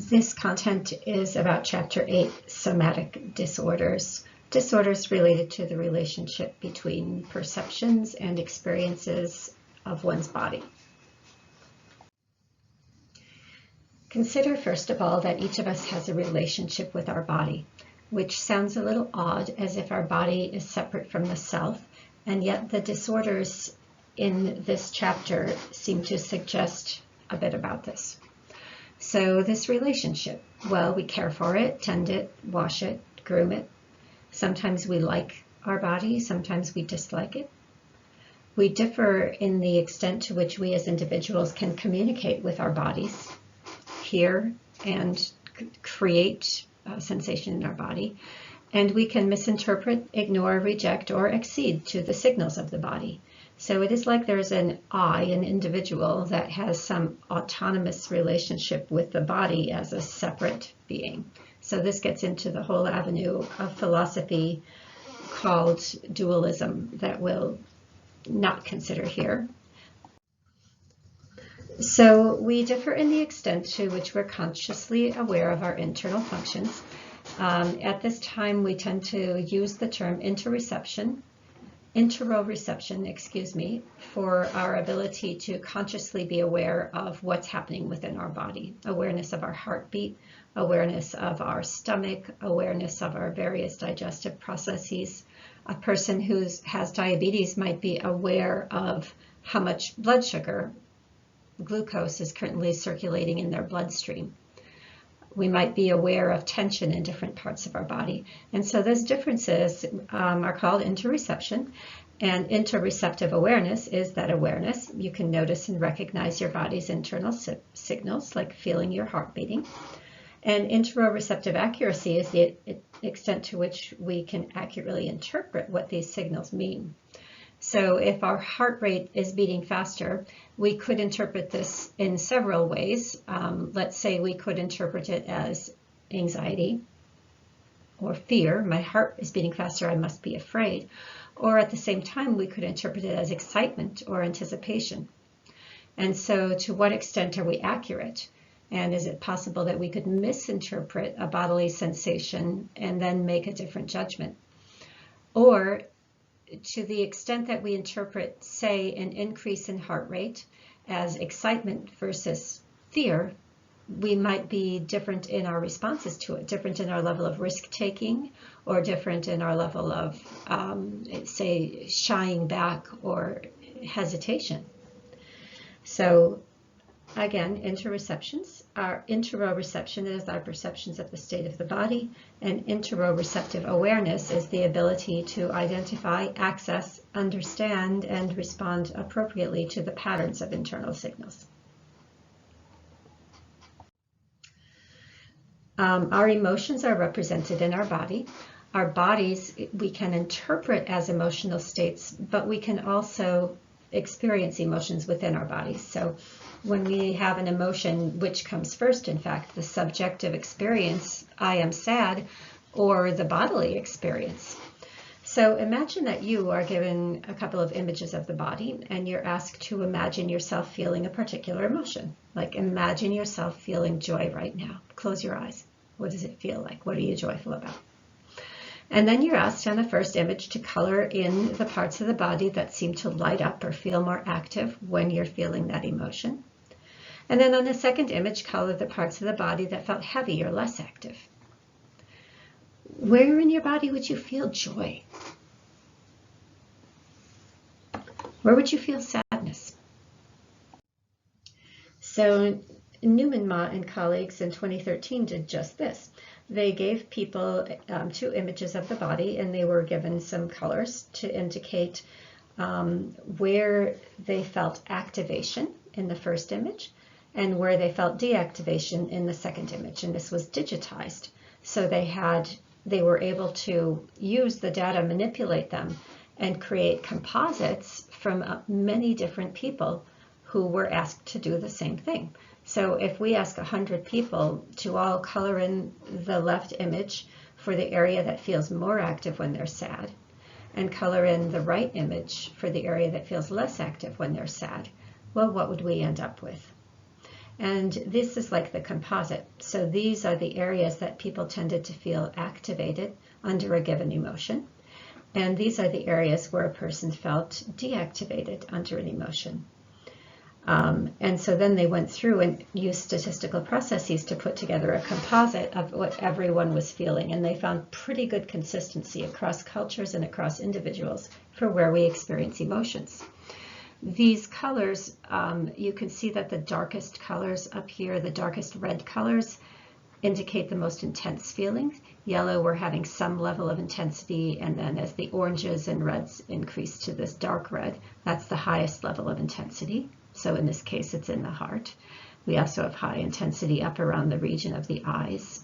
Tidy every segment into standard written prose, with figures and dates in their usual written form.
This content is about Chapter 8, Somatic Disorders. Disorders related to the relationship between perceptions and experiences of one's body. Consider, first of all, that each of us has a relationship with our body, which sounds a little odd, as if our body is separate from the self, and yet the disorders in this chapter seem to suggest a bit about this. So this relationship, well, we care for it, tend it, wash it, groom it. Sometimes we like our body, sometimes we dislike it. We differ in the extent to which we as individuals can communicate with our bodies, hear and create a sensation in our body, and we can misinterpret, ignore, reject, or accede to the signals of the body. So it is like there's an individual that has some autonomous relationship with the body as a separate being. So this gets into the whole avenue of philosophy called dualism that we'll not consider here. So we differ in the extent to which we're consciously aware of our internal functions. At this time, we tend to use the term interoreception, for our ability to consciously be aware of what's happening within our body. Awareness of our heartbeat, awareness of our stomach, awareness of our various digestive processes. A person who has diabetes might be aware of how much blood sugar, glucose, is currently circulating in their bloodstream. We might be aware of tension in different parts of our body. And so those differences are called interoreception. And interoreceptive awareness is that awareness. You can notice and recognize your body's internal signals, like feeling your heart beating. And interoreceptive accuracy is the extent to which we can accurately interpret what these signals mean. So if our heart rate is beating faster, we could interpret this in several ways. Let's say we could interpret it as anxiety or fear. My heart is beating faster, I must be afraid. Or at the same time, we could interpret it as excitement or anticipation. And so to what extent are we accurate? And is it possible that we could misinterpret a bodily sensation and then make a different judgment? Or to the extent that we interpret, say, an increase in heart rate as excitement versus fear, we might be different in our responses to it, different in our level of risk-taking, or different in our level of, say, shying back or hesitation. So again, interoreception is our perceptions of the state of the body, and interoreceptive awareness is the ability to identify, access, understand, and respond appropriately to the patterns of internal signals. Our emotions are represented in our body. Our bodies we can interpret as emotional states, but we can also experience emotions within our bodies. So when we have an emotion, which comes first, in fact, the subjective experience, I am sad, or the bodily experience? So imagine that you are given a couple of images of the body and you're asked to imagine yourself feeling a particular emotion. Like imagine yourself feeling joy right now. Close your eyes. What does it feel like? What are you joyful about? And then you're asked on the first image to color in the parts of the body that seem to light up or feel more active when you're feeling that emotion. And then on the second image, color the parts of the body that felt heavy or less active. Where in your body would you feel joy? Where would you feel sadness? So Newman and colleagues in 2013 did just this. They gave people two images of the body, and they were given some colors to indicate where they felt activation in the first image and where they felt deactivation in the second image. And this was digitized. So they were able to use the data, manipulate them, and create composites from many different people who were asked to do the same thing. So if we ask 100 people to all color in the left image for the area that feels more active when they're sad, and color in the right image for the area that feels less active when they're sad, well, what would we end up with? And this is like the composite. So these are the areas that people tended to feel activated under a given emotion. And these are the areas where a person felt deactivated under an emotion. And so then they went through and used statistical processes to put together a composite of what everyone was feeling. And they found pretty good consistency across cultures and across individuals for where we experience emotions. These colors, you can see that the darkest colors up here, the darkest red colors, indicate the most intense feelings. Yellow, we're having some level of intensity, and then as the oranges and reds increase to this dark red, that's the highest level of intensity. So in this case, it's in the heart. We also have high intensity up around the region of the eyes.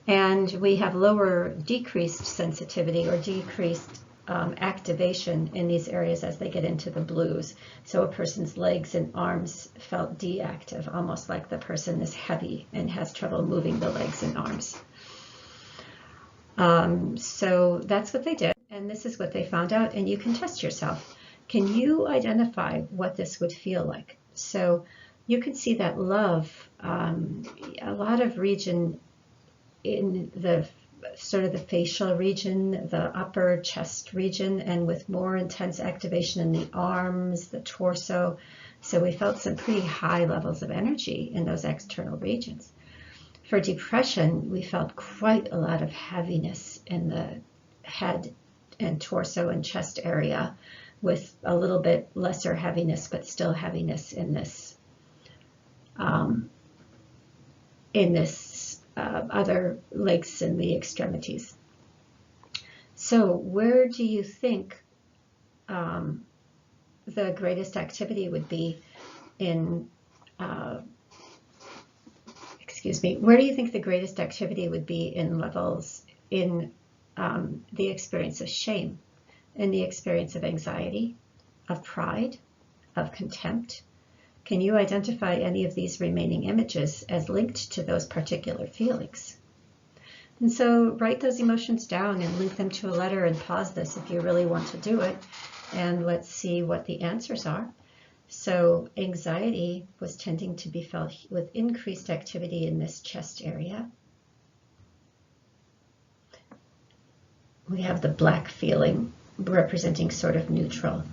And we have lower decreased sensitivity or decreased activation in these areas as they get into the blues. So a person's legs and arms felt deactive, almost like the person is heavy and has trouble moving the legs and arms. So that's what they did, and this is what they found out, and you can test yourself. Can you identify what this would feel like? So you can see that love, a lot of region in the sort of the facial region, the upper chest region, and with more intense activation in the arms, the torso. So we felt some pretty high levels of energy in those external regions. For depression, we felt quite a lot of heaviness in the head and torso and chest area, with a little bit lesser heaviness, but still heaviness in this other legs and the extremities. So where do you think the greatest activity would be in, where do you think the greatest activity would be in levels in the experience of shame, in the experience of anxiety, of pride, of contempt? Can you identify any of these remaining images as linked to those particular feelings? And so write those emotions down and link them to a letter, and pause this if you really want to do it. And let's see what the answers are. So anxiety was tending to be felt with increased activity in this chest area. We have the black feeling representing sort of neutral.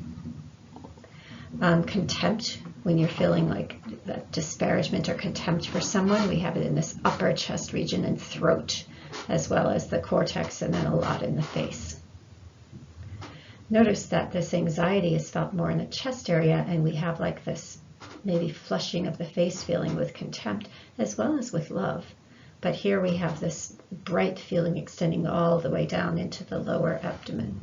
Contempt, when you're feeling like that disparagement or contempt for someone, we have it in this upper chest region and throat, as well as the cortex, and then a lot in the face. Notice that this anxiety is felt more in the chest area, and we have like this maybe flushing of the face feeling with contempt, as well as with love. But here we have this bright feeling extending all the way down into the lower abdomen.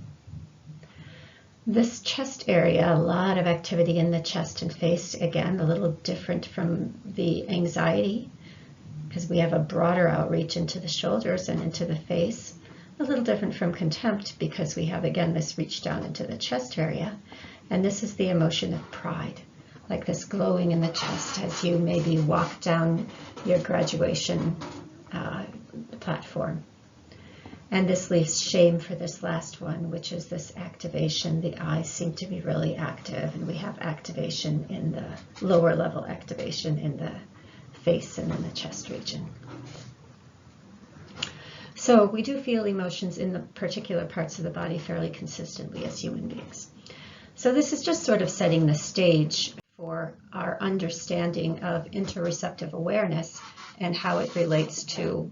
This chest area, a lot of activity in the chest and face, again, a little different from the anxiety, because we have a broader outreach into the shoulders and into the face. A little different from contempt, because we have, again, this reach down into the chest area. And this is the emotion of pride, like this glowing in the chest as you maybe walk down your graduation platform. And this leaves shame for this last one, which is this activation. The eyes seem to be really active, and we have activation in the lower level activation in the face and in the chest region. So we do feel emotions in the particular parts of the body fairly consistently as human beings. So this is just sort of setting the stage for our understanding of interoceptive awareness and how it relates to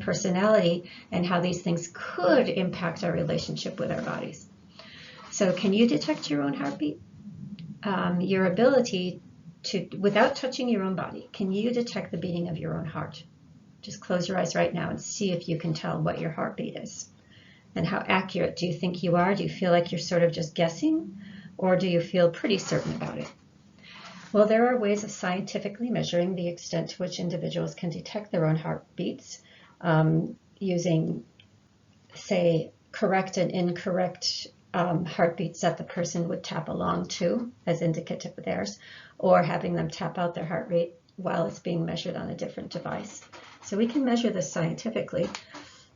personality, and how these things could impact our relationship with our bodies. So can you detect your own heartbeat? Your ability to, without touching your own body, can you detect the beating of your own heart? Just close your eyes right now and see if you can tell what your heartbeat is. And how accurate do you think you are? Do you feel like you're sort of just guessing, or do you feel pretty certain about it? Well, there are ways of scientifically measuring the extent to which individuals can detect their own heartbeats using, say, correct and incorrect heartbeats that the person would tap along to as indicative of theirs, or having them tap out their heart rate while it's being measured on a different device. So we can measure this scientifically.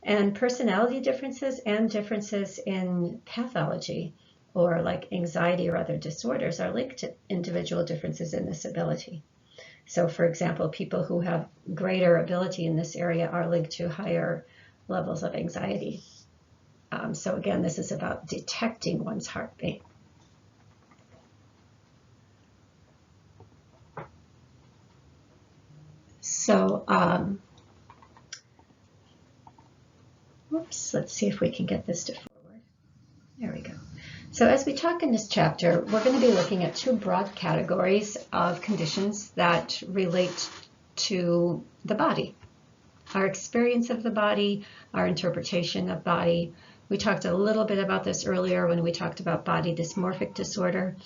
And personality differences and differences in pathology or like anxiety or other disorders are linked to individual differences in this ability. So for example, people who have greater ability in this area are linked to higher levels of anxiety. So again, this is about detecting one's heartbeat. So, let's see if we can get this to forward. There we go. So as we talk in this chapter, we're going to be looking at two broad categories of conditions that relate to the body. Our experience of the body, our interpretation of body. We talked a little bit about this earlier when we talked about body dysmorphic disorder.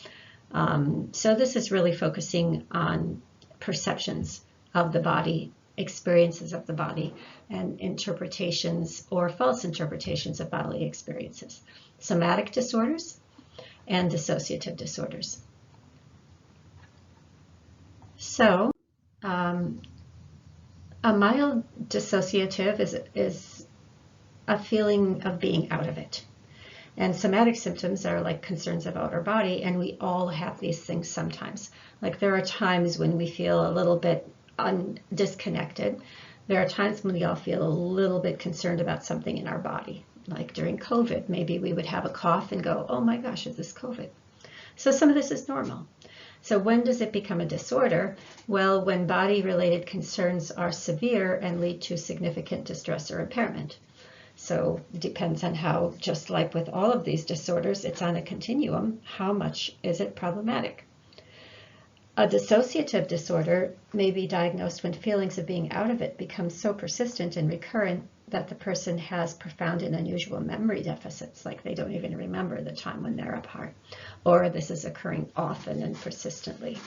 So this is really focusing on perceptions of the body, experiences of the body, and interpretations or false interpretations of bodily experiences. Somatic disorders and dissociative disorders. So, a mild dissociative is a feeling of being out of it. And somatic symptoms are like concerns about our body, and we all have these things sometimes. Like there are times when we feel a little bit disconnected. There are times when we all feel a little bit concerned about something in our body. Like during COVID, maybe we would have a cough and go, oh my gosh, is this COVID? So some of this is normal. So when does it become a disorder? Well, when body-related concerns are severe and lead to significant distress or impairment. So it depends on how, just like with all of these disorders, it's on a continuum. How much is it problematic? A dissociative disorder may be diagnosed when feelings of being out of it become so persistent and recurrent that the person has profound and unusual memory deficits, like they don't even remember the time when they're apart, or this is occurring often and persistently.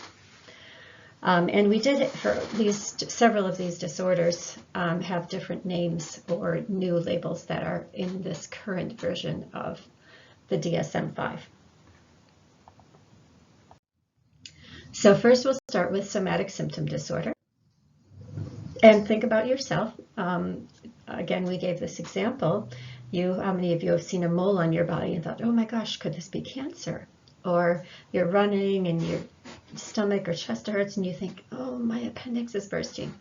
And we did, for at least several of these disorders, have different names or new labels that are in this current version of the DSM-5. So first we'll start with somatic symptom disorder. And think about yourself. Again, we gave this example. How many of you have seen a mole on your body and thought, oh my gosh, could this be cancer? Or you're running and your stomach or chest hurts and you think, oh, my appendix is bursting.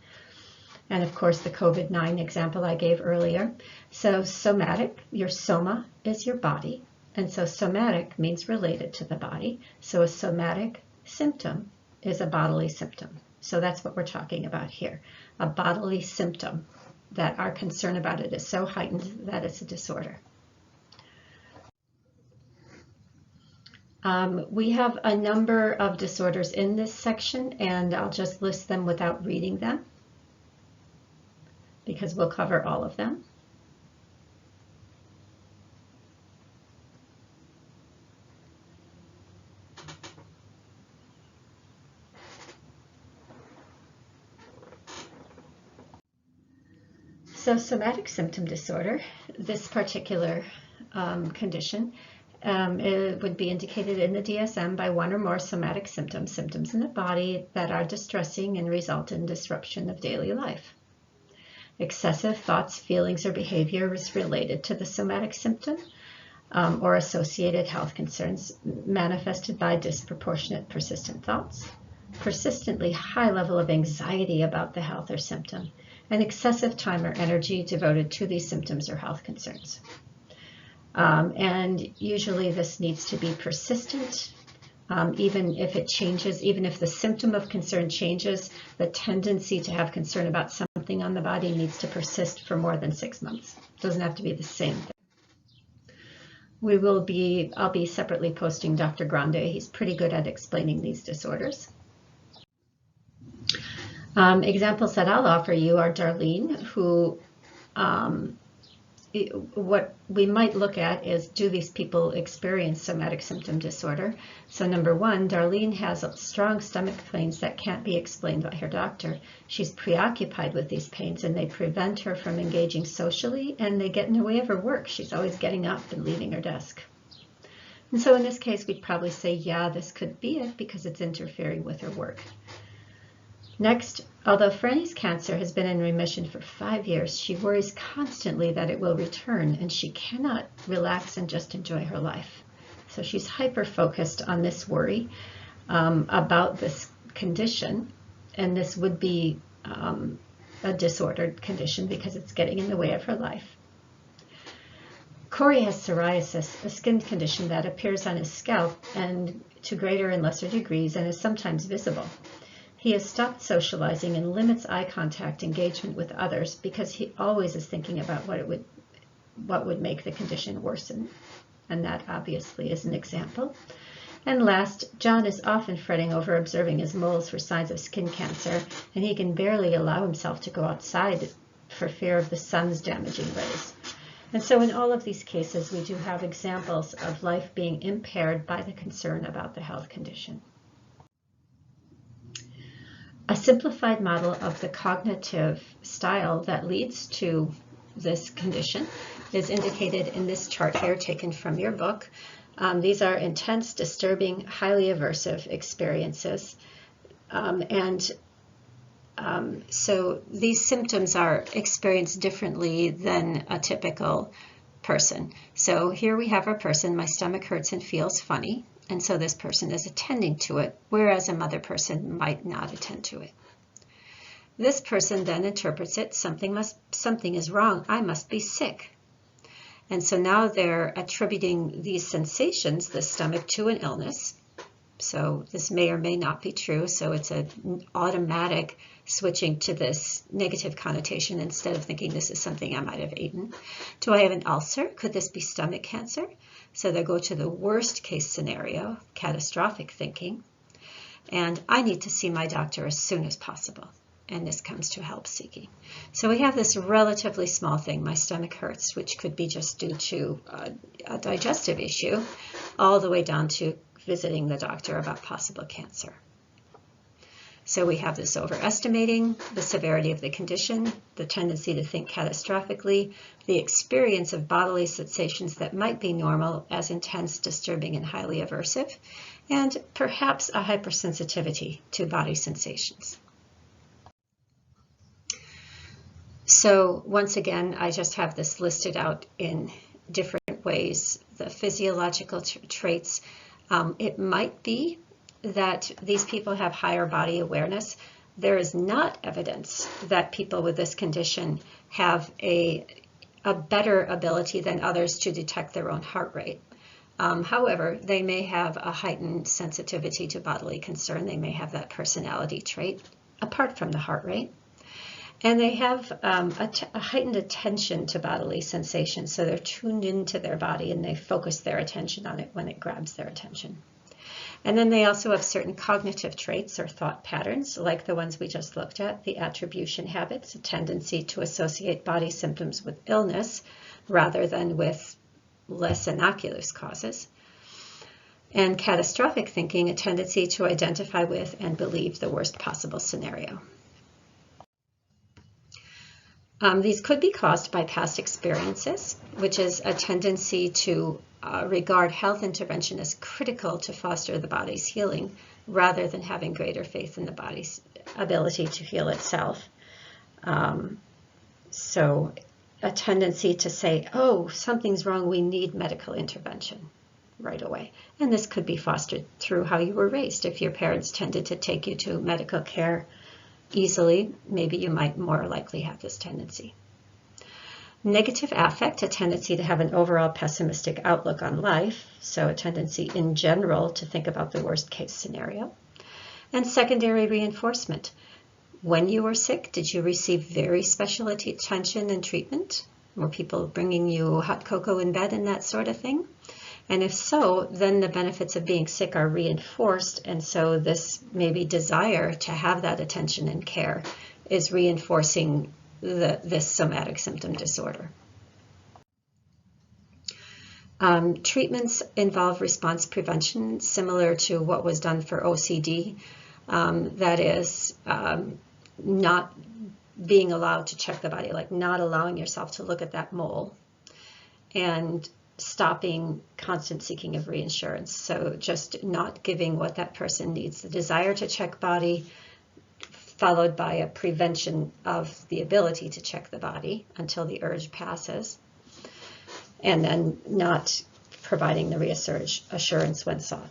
And of course, the COVID-19 example I gave earlier. So somatic, your soma is your body. And so somatic means related to the body. So a somatic symptom is a bodily symptom. So that's what we're talking about here. A bodily symptom that our concern about it is so heightened that it's a disorder. We have a number of disorders in this section, and I'll just list them without reading them because we'll cover all of them. So somatic symptom disorder, this particular condition, it would be indicated in the DSM by one or more somatic symptoms in the body that are distressing and result in disruption of daily life. Excessive thoughts, feelings, or behavior is related to the somatic symptom or associated health concerns manifested by disproportionate persistent thoughts, persistently high level of anxiety about the health or symptom, and excessive time or energy devoted to these symptoms or health concerns. And usually this needs to be persistent, even if it changes, even if the symptom of concern changes, the tendency to have concern about something on the body needs to persist for more than 6 months. It doesn't have to be the same thing. I'll be separately posting Dr. Grande. He's pretty good at explaining these disorders. Examples that I'll offer you are Darlene, who what we might look at is, do these people experience somatic symptom disorder? So number one, Darlene has strong stomach pains that can't be explained by her doctor. She's preoccupied with these pains and they prevent her from engaging socially and they get in the way of her work. She's always getting up and leaving her desk. And so in this case, we'd probably say, yeah, this could be it because it's interfering with her work. Next, although Frannie's cancer has been in remission for 5 years, she worries constantly that it will return and she cannot relax and just enjoy her life. So she's hyper-focused on this worry about this condition, and this would be a disordered condition because it's getting in the way of her life. Cory has psoriasis, a skin condition that appears on his scalp and to greater and lesser degrees and is sometimes visible. He has stopped socializing and limits eye contact engagement with others because he always is thinking about what would make the condition worsen, and that obviously is an example. And last, John is often fretting over observing his moles for signs of skin cancer, and he can barely allow himself to go outside for fear of the sun's damaging rays. And so in all of these cases, we do have examples of life being impaired by the concern about the health condition. A simplified model of the cognitive style that leads to this condition is indicated in this chart here, taken from your book. These are intense, disturbing, highly aversive experiences. So these symptoms are experienced differently than a typical person. So here we have a person, my stomach hurts and feels funny, and so this person is attending to it, whereas another person might not attend to it. This person then interprets it, something is wrong, I must be sick. And so now they're attributing these sensations, the stomach, to an illness. So this may or may not be true, so it's an automatic switching to this negative connotation instead of thinking this is something I might have eaten. Do I have an ulcer? Could this be stomach cancer? So they go to the worst case scenario, catastrophic thinking. And I need to see my doctor as soon as possible. And this comes to help seeking. So we have this relatively small thing, my stomach hurts, which could be just due to a digestive issue, all the way down to visiting the doctor about possible cancer. So we have this overestimating the severity of the condition, the tendency to think catastrophically, the experience of bodily sensations that might be normal as intense, disturbing, and highly aversive, and perhaps a hypersensitivity to body sensations. So once again, I just have this listed out in different ways. The physiological traits, it might be that these people have higher body awareness. There is not evidence that people with this condition have a better ability than others to detect their own heart rate. However, they may have a heightened sensitivity to bodily concern. They may have that personality trait apart from the heart rate. And they have a heightened attention to bodily sensations. So they're tuned into their body and they focus their attention on it when it grabs their attention. And then they also have certain cognitive traits or thought patterns, like the ones we just looked at, the attribution habits, a tendency to associate body symptoms with illness rather than with less innocuous causes. And catastrophic thinking, a tendency to identify with and believe the worst possible scenario. These could be caused by past experiences, which is a tendency to regard health intervention as critical to foster the body's healing, rather than having greater faith in the body's ability to heal itself. So a tendency to say, oh, something's wrong, we need medical intervention right away. And this could be fostered through how you were raised. If your parents tended to take you to medical care easily, maybe you might more likely have this tendency. Negative affect, a tendency to have an overall pessimistic outlook on life, so a tendency in general to think about the worst case scenario. And secondary reinforcement. When you were sick, did you receive very special attention and treatment? Were people bringing you hot cocoa in bed and that sort of thing? And if so, then the benefits of being sick are reinforced, and so this maybe desire to have that attention and care is reinforcing this somatic symptom disorder. Treatments involve response prevention, similar to what was done for OCD. That is, not being allowed to check the body, like not allowing yourself to look at that mole, and stopping constant seeking of reassurance. So just not giving what that person needs, the desire to check body, followed by a prevention of the ability to check the body until the urge passes, and then not providing the reassurance when sought,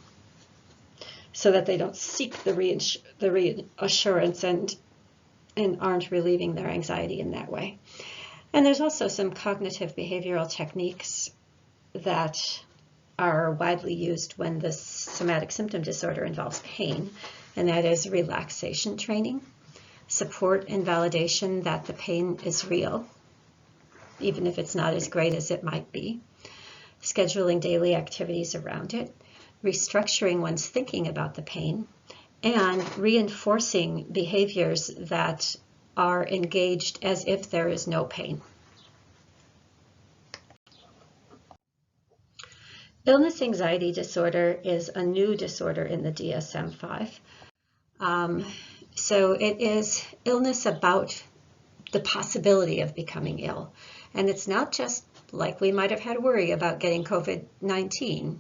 so that they don't seek the reassurance and aren't relieving their anxiety in that way. And there's also some cognitive behavioral techniques that are widely used when the somatic symptom disorder involves pain, and that is relaxation training, support and validation that the pain is real, even if it's not as great as it might be, scheduling daily activities around it, restructuring one's thinking about the pain, and reinforcing behaviors that are engaged as if there is no pain. Illness anxiety disorder is a new disorder in the DSM-5. So it is illness about the possibility of becoming ill. And it's not just like we might have had worry about getting COVID-19.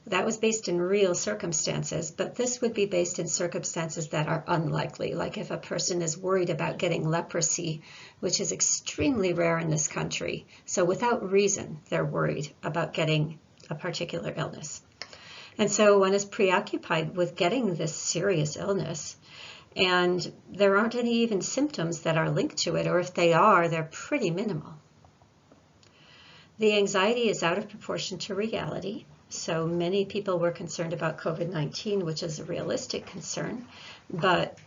That was based in real circumstances, but this would be based in circumstances that are unlikely, like if a person is worried about getting leprosy, which is extremely rare in this country. So without reason, they're worried about getting a particular illness. And so one is preoccupied with getting this serious illness, and there aren't any even symptoms that are linked to it, or if they are, they're pretty minimal. The anxiety is out of proportion to reality. So many people were concerned about COVID-19, which is a realistic concern, but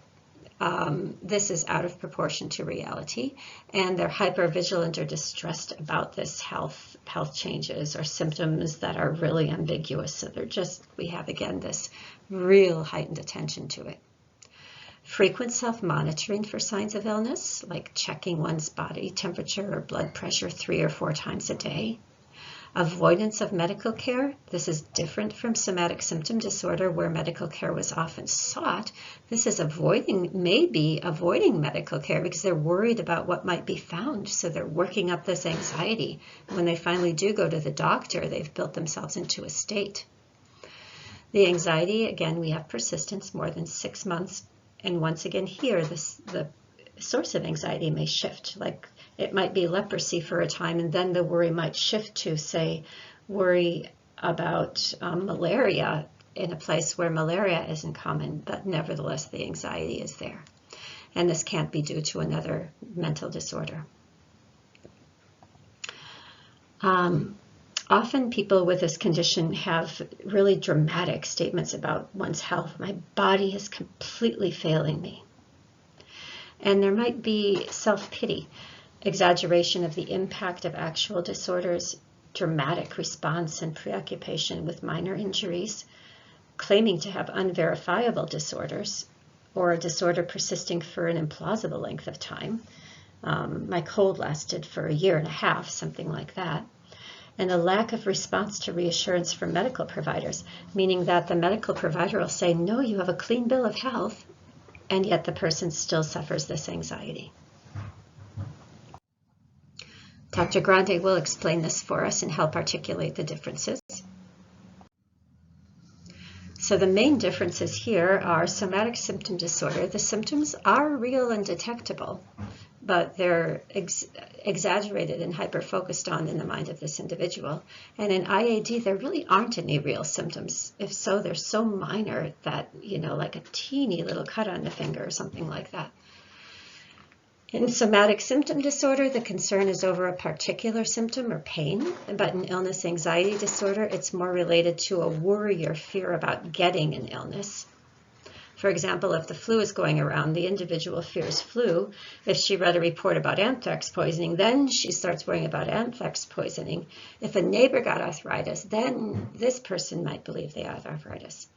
this is out of proportion to reality, and they're hypervigilant or distressed about this health changes or symptoms that are really ambiguous. So we have again this real heightened attention to it. Frequent self-monitoring for signs of illness, like checking one's body temperature or blood pressure 3 or 4 times a day. Avoidance of medical care. This is different from somatic symptom disorder, where medical care was often sought. This is maybe avoiding medical care because they're worried about what might be found. So they're working up this anxiety. When they finally do go to the doctor, they've built themselves into a state. The anxiety, again, we have persistence more than 6 months. And once again here, the source of anxiety may shift. Like it might be leprosy for a time, and then the worry might shift to, say, worry about malaria in a place where malaria isn't common, but nevertheless the anxiety is there. And this can't be due to another mental disorder. Often people with this condition have really dramatic statements about one's health. My body is completely failing me. And there might be self-pity, exaggeration of the impact of actual disorders, dramatic response and preoccupation with minor injuries, claiming to have unverifiable disorders, or a disorder persisting for an implausible length of time. My cold lasted for 1.5 years, something like that. And a lack of response to reassurance from medical providers, meaning that the medical provider will say, no, you have a clean bill of health, and yet the person still suffers this anxiety. Dr. Grande will explain this for us and help articulate the differences. So the main differences here are somatic symptom disorder. The symptoms are real and detectable, but they're exaggerated and hyper-focused on in the mind of this individual. And in IAD, there really aren't any real symptoms. If so, they're so minor that, like a teeny little cut on the finger or something like that. In somatic symptom disorder, the concern is over a particular symptom or pain, but in illness anxiety disorder, it's more related to a worry or fear about getting an illness. For example, if the flu is going around, the individual fears flu. If she read a report about anthrax poisoning, then she starts worrying about anthrax poisoning. If a neighbor got arthritis, then this person might believe they have arthritis.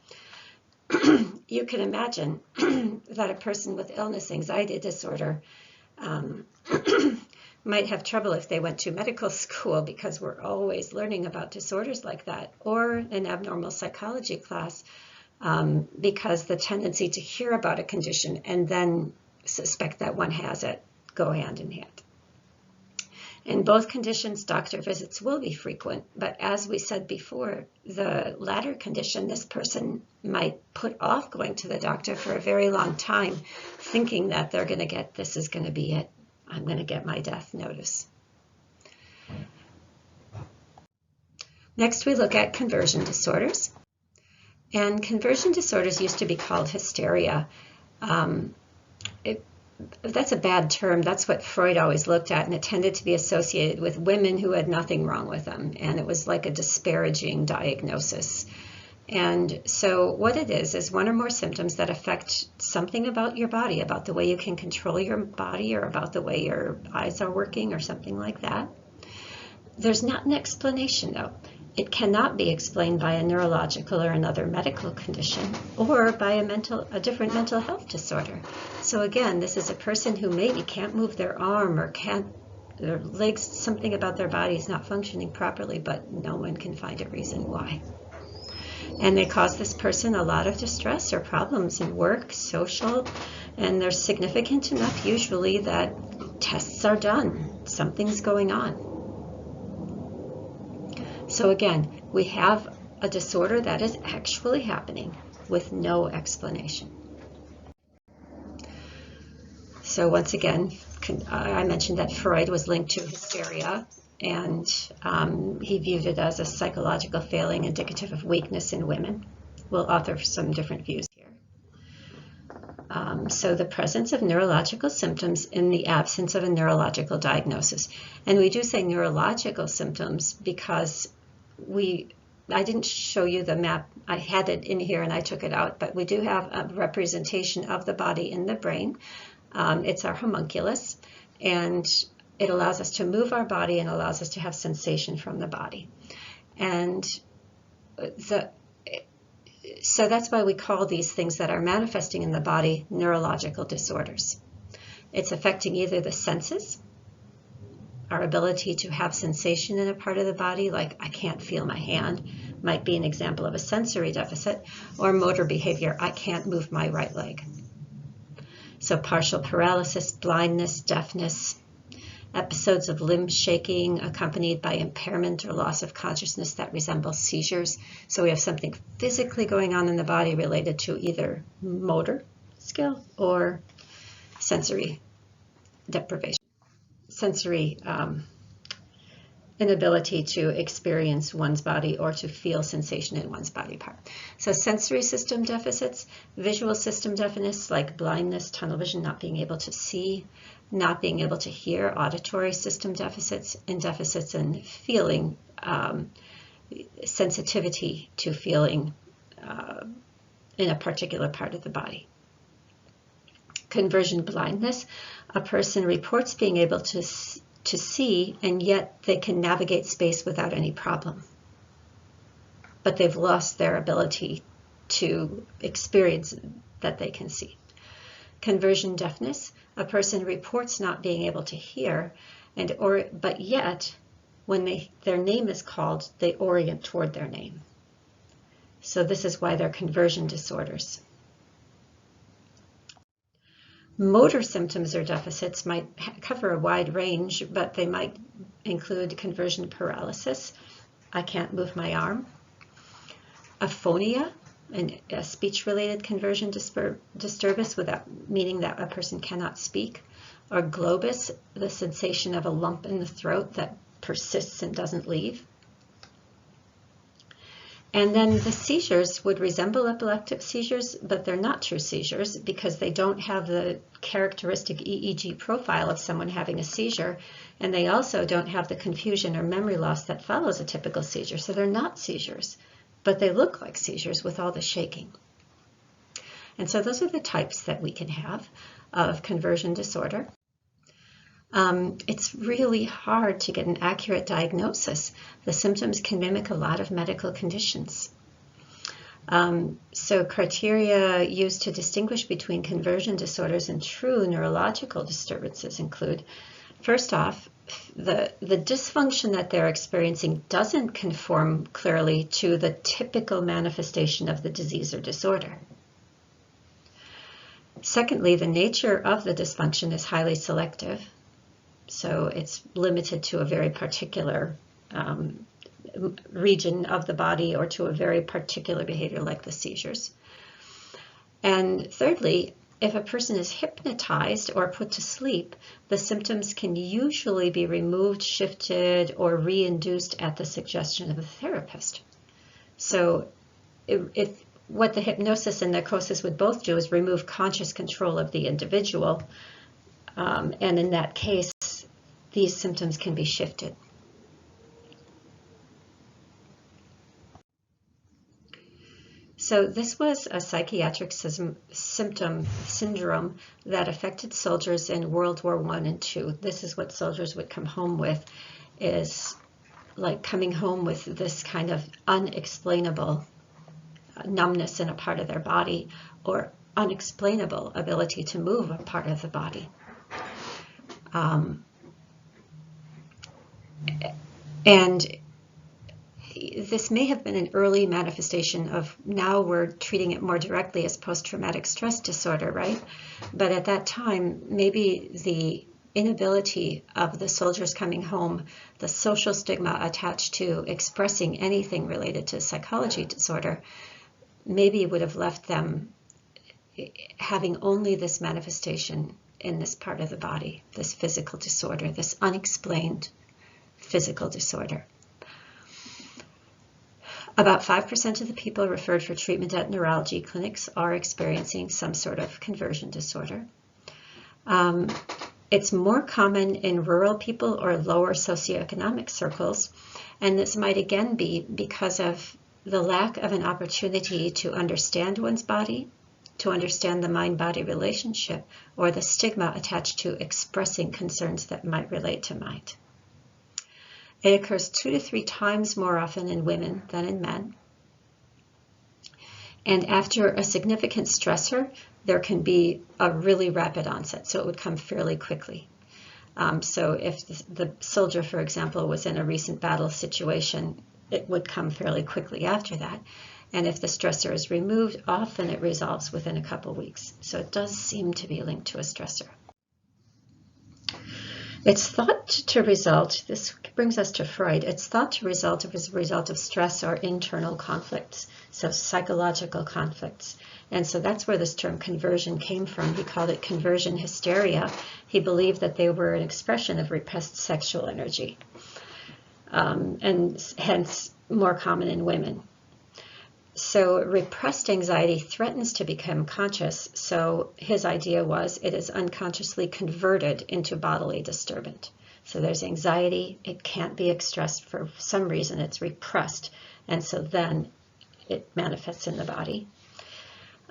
You can imagine that a person with illness anxiety disorder might have trouble if they went to medical school, because we're always learning about disorders like that, or an abnormal psychology class, because the tendency to hear about a condition and then suspect that one has it go hand in hand. In both conditions, doctor visits will be frequent, but as we said before, the latter condition, this person might put off going to the doctor for a very long time, thinking that they're going to get, this is going to be it, I'm going to get my death notice. Next, we look at conversion disorders. And conversion disorders used to be called hysteria. That's a bad term. That's what Freud always looked at, and it tended to be associated with women who had nothing wrong with them, and it was like a disparaging diagnosis. And so what it is one or more symptoms that affect something about your body, about the way you can control your body, or about the way your eyes are working, or something like that. There's not an explanation, though. It cannot be explained by a neurological or another medical condition, or by a different mental health disorder. So again, this is a person who maybe can't move their arm, or their legs, something about their body is not functioning properly, but no one can find a reason why. And they cause this person a lot of distress or problems in work, social, and they're significant enough usually that tests are done. Something's going on. So again, we have a disorder that is actually happening with no explanation. So once again, I mentioned that Freud was linked to hysteria, and he viewed it as a psychological failing indicative of weakness in women. We'll offer some different views here. So the presence of neurological symptoms in the absence of a neurological diagnosis. And we do say neurological symptoms because I didn't show you the map. I had it in here and I took it out, but we do have a representation of the body in the brain. It's our homunculus, and it allows us to move our body and allows us to have sensation from the body. And so that's why we call these things that are manifesting in the body neurological disorders. It's affecting either the senses, our ability to have sensation in a part of the body, like I can't feel my hand, might be an example of a sensory deficit, or motor behavior, I can't move my right leg. So partial paralysis, blindness, deafness, episodes of limb shaking accompanied by impairment or loss of consciousness that resembles seizures. So we have something physically going on in the body related to either motor skill or sensory deprivation, sensory inability to experience one's body or to feel sensation in one's body part. So sensory system deficits, visual system deafness like blindness, tunnel vision, not being able to see, not being able to hear, auditory system deficits, and deficits in feeling, sensitivity to feeling in a particular part of the body. Conversion blindness, a person reports being able to see, and yet they can navigate space without any problem. But they've lost their ability to experience that they can see. Conversion deafness, a person reports not being able to hear, but yet when their name is called, they orient toward their name. So this is why they're conversion disorders. Motor symptoms or deficits might cover a wide range, but they might include conversion paralysis, I can't move my arm, aphonia, a speech-related conversion disturbance, meaning that a person cannot speak, or globus, the sensation of a lump in the throat that persists and doesn't leave. And then the seizures would resemble epileptic seizures, but they're not true seizures because they don't have the characteristic EEG profile of someone having a seizure, and they also don't have the confusion or memory loss that follows a typical seizure. So they're not seizures, but they look like seizures with all the shaking. And so those are the types that we can have of conversion disorder. It's really hard to get an accurate diagnosis. The symptoms can mimic a lot of medical conditions. So criteria used to distinguish between conversion disorders and true neurological disturbances include, first off, the dysfunction that they're experiencing doesn't conform clearly to the typical manifestation of the disease or disorder. Secondly, the nature of the dysfunction is highly selective. So it's limited to a very particular region of the body or to a very particular behavior like the seizures. And thirdly, if a person is hypnotized or put to sleep, the symptoms can usually be removed, shifted, or reinduced at the suggestion of a therapist. So if what the hypnosis and narcosis would both do is remove conscious control of the individual, and in that case, these symptoms can be shifted. So this was a psychiatric syndrome that affected soldiers in World War I and II. This is what soldiers would come home with, is like coming home with this kind of unexplainable numbness in a part of their body, or unexplainable ability to move a part of the body. And this may have been an early manifestation of, now we're treating it more directly as post-traumatic stress disorder, right? But at that time, maybe the inability of the soldiers coming home, the social stigma attached to expressing anything related to psychology disorder, maybe would have left them having only this manifestation in this part of the body, this physical disorder, this unexplained physical disorder. About 5% of the people referred for treatment at neurology clinics are experiencing some sort of conversion disorder. It's more common in rural people or lower socioeconomic circles, and this might again be because of the lack of an opportunity to understand one's body, to understand the mind-body relationship, or the stigma attached to expressing concerns that might relate to mind. It occurs 2 to 3 times more often in women than in men. And after a significant stressor, there can be a really rapid onset, so it would come fairly quickly. So if the soldier, for example, was in a recent battle situation, it would come fairly quickly after that. And if the stressor is removed, often it resolves within a couple weeks. So it does seem to be linked to a stressor. It's thought to result, this brings us to Freud, it's thought to result as a result of stress or internal conflicts, so psychological conflicts. And so that's where this term conversion came from. He called it conversion hysteria. He believed that they were an expression of repressed sexual energy, and hence more common in women. So repressed anxiety threatens to become conscious, so his idea was it is unconsciously converted into bodily disturbance. So there's anxiety, it can't be expressed for some reason, it's repressed, and so then it manifests in the body.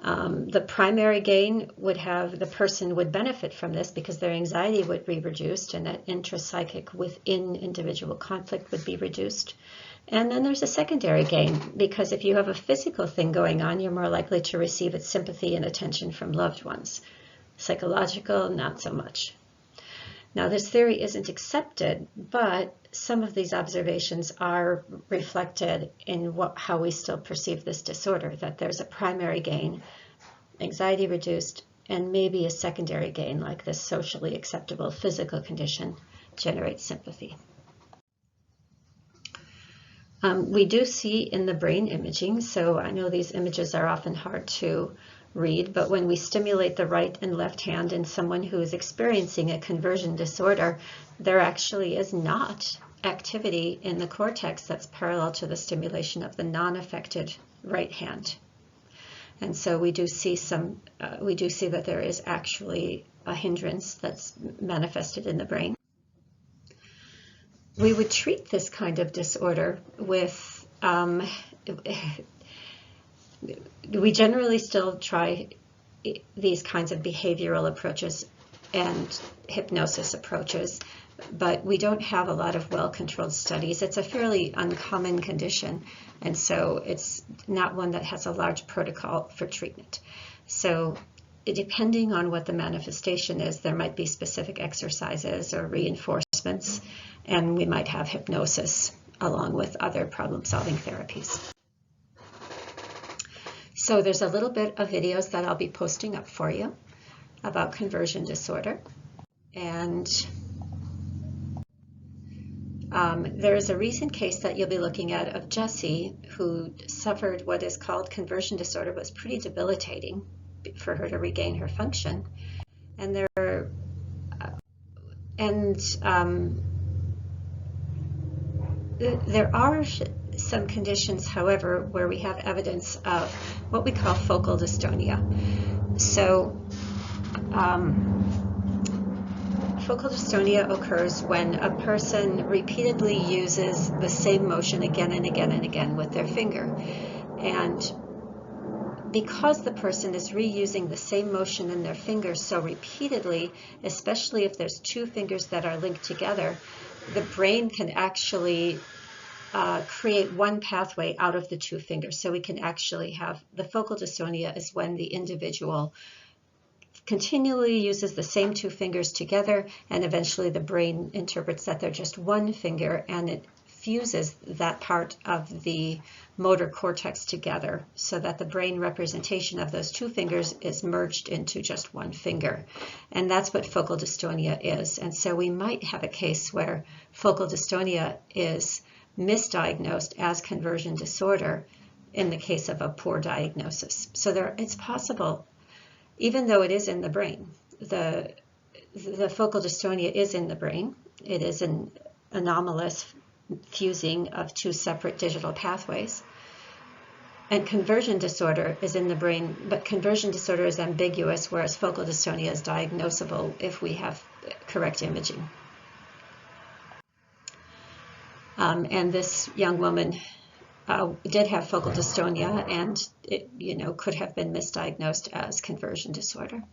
The primary gain would have, the person would benefit from this because their anxiety would be reduced and that intrapsychic within individual conflict would be reduced. And then there's a secondary gain, because if you have a physical thing going on, you're more likely to receive its sympathy and attention from loved ones. Psychological, not so much. Now, this theory isn't accepted, but some of these observations are reflected in how we still perceive this disorder, that there's a primary gain, anxiety reduced, and maybe a secondary gain, like this socially acceptable physical condition generates sympathy. We do see in the brain imaging, so I know these images are often hard to read, but when we stimulate the right and left hand in someone who is experiencing a conversion disorder, there actually is not activity in the cortex that's parallel to the stimulation of the non-affected right hand. And so we do see that there is actually a hindrance that's manifested in the brain. We would treat this kind of disorder with, we generally still try these kinds of behavioral approaches and hypnosis approaches, but we don't have a lot of well-controlled studies. It's a fairly uncommon condition, and so it's not one that has a large protocol for treatment. So depending on what the manifestation is, there might be specific exercises or reinforcements, and we might have hypnosis along with other problem-solving therapies. So there's a little bit of videos that I'll be posting up for you about conversion disorder. And there's a recent case that you'll be looking at of Jessie, who suffered what is called conversion disorder. It was pretty debilitating for her to regain her function. And there are some conditions, however, where we have evidence of what we call focal dystonia. So focal dystonia occurs when a person repeatedly uses the same motion again and again and again with their finger. And because the person is reusing the same motion in their fingers so repeatedly, especially if there's two fingers that are linked together, the brain can actually create one pathway out of the two fingers. So we can actually have the focal dystonia is when the individual continually uses the same two fingers together, and eventually the brain interprets that they're just one finger, and it fuses that part of the motor cortex together so that the brain representation of those two fingers is merged into just one finger. And that's what focal dystonia is. And so we might have a case where focal dystonia is misdiagnosed as conversion disorder in the case of a poor diagnosis. So it's possible, even though it is in the brain, the focal dystonia is in the brain. It is an anomalous fusing of two separate digital pathways. And conversion disorder is in the brain, but conversion disorder is ambiguous, whereas focal dystonia is diagnosable if we have correct imaging. And this young woman did have focal dystonia, and it, could have been misdiagnosed as conversion disorder.